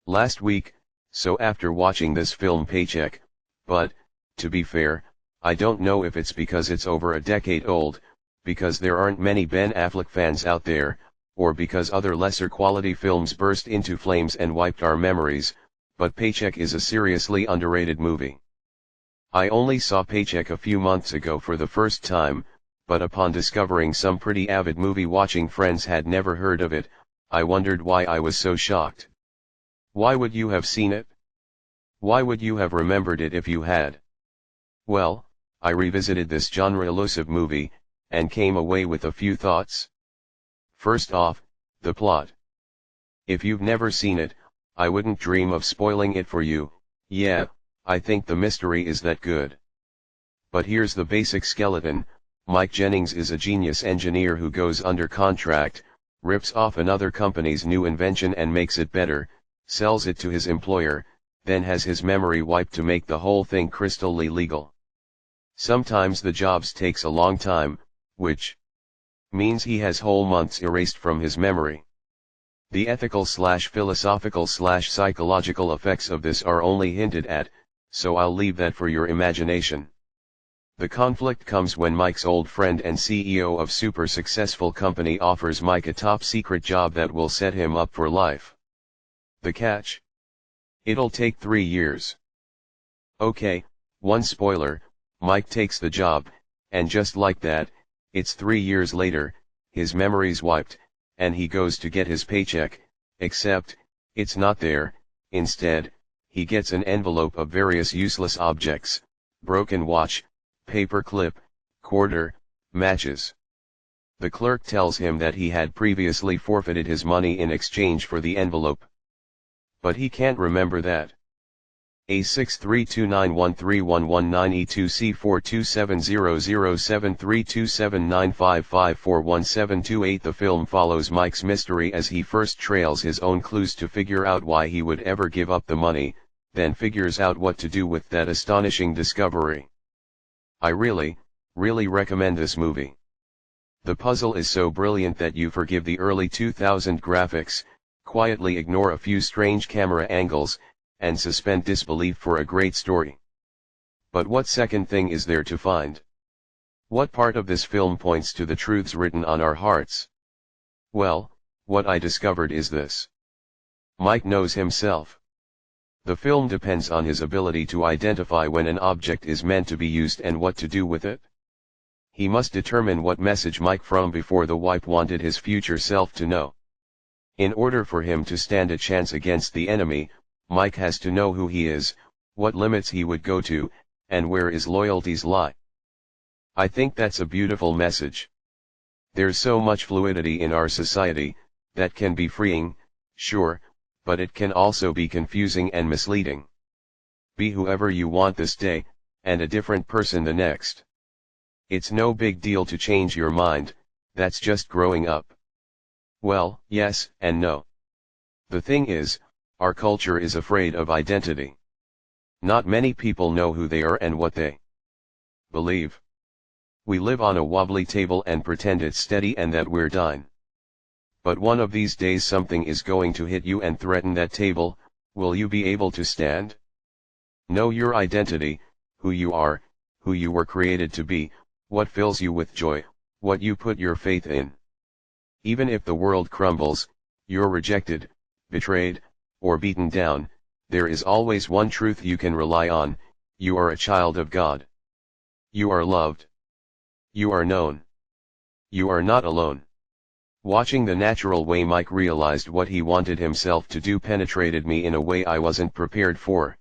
last week, so after watching this film Paycheck, but, to be fair, I don't know if it's because it's over a decade old, because there aren't many Ben Affleck fans out there, or because other lesser quality films burst into flames and wiped our memories, but Paycheck is a seriously underrated movie. I only saw Paycheck a few months ago for the first time, but upon discovering some pretty avid movie-watching friends had never heard of it, I wondered why I was so shocked. Why would you have seen it? Why would you have remembered it if you had? Well, I revisited this genre-elusive movie, and came away with a few thoughts. First off, the plot. If you've never seen it, I wouldn't dream of spoiling it for you. Yeah, I think the mystery is that good. But here's the basic skeleton. Mike Jennings is a genius engineer who goes under contract, rips off another company's new invention and makes it better, sells it to his employer, then has his memory wiped to make the whole thing crystally legal. Sometimes the jobs takes a long time, which means he has whole months erased from his memory. The ethical/philosophical/psychological effects of this are only hinted at, so I'll leave that for your imagination. The conflict comes when Mike's old friend and CEO of super successful company offers Mike a top secret job that will set him up for life. The catch? It'll take 3 years. Okay, one spoiler, Mike takes the job, and just like that, it's 3 years later, his memory's wiped, and he goes to get his paycheck, except, it's not there. Instead, he gets an envelope of various useless objects: broken watch, paper clip, quarter, matches. The clerk tells him that he had previously forfeited his money in exchange for the envelope. But he can't remember that. A632913119E2C42700732795541728. The film follows Mike's mystery as he first trails his own clues to figure out why he would ever give up the money, then figures out what to do with that astonishing discovery. I really recommend this movie. The puzzle is so brilliant that you forgive the early 2000 graphics, quietly ignore a few strange camera angles, and suspend disbelief for a great story. But what second thing is there to find? What part of this film points to the truths written on our hearts? Well, what I discovered is this. Mike knows himself. The film depends on his ability to identify when an object is meant to be used and what to do with it. He must determine what message Mike from before the wipe wanted his future self to know. In order for him to stand a chance against the enemy, Mike has to know who he is, what limits he would go to, and where his loyalties lie. I think that's a beautiful message. There's so much fluidity in our society, that can be freeing, sure, but it can also be confusing and misleading. Be whoever you want this day, and a different person the next. It's no big deal to change your mind, that's just growing up. Well, yes and no. The thing is, our culture is afraid of identity. Not many people know who they are and what they believe. We live on a wobbly table and pretend it's steady and that we're dying. But one of these days something is going to hit you and threaten that table. Will you be able to stand? Know your identity, who you are, who you were created to be, what fills you with joy, what you put your faith in. Even if the world crumbles, you're rejected, betrayed, or beaten down, there is always one truth you can rely on: you are a child of God. You are loved. You are known. You are not alone. Watching the natural way Mike realized what he wanted himself to do penetrated me in a way I wasn't prepared for.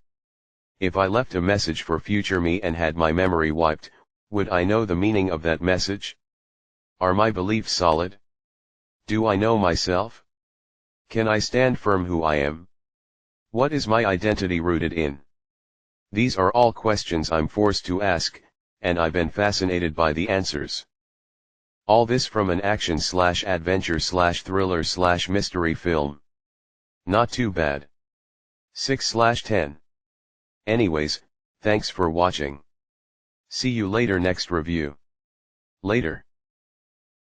If I left a message for future me and had my memory wiped, would I know the meaning of that message? Are my beliefs solid? Do I know myself? Can I stand firm who I am? What is my identity rooted in? These are all questions I'm forced to ask, and I've been fascinated by the answers. All this from an action/adventure/thriller/mystery film. Not too bad. 6/10. Anyways, thanks for watching. See you later next review. Later.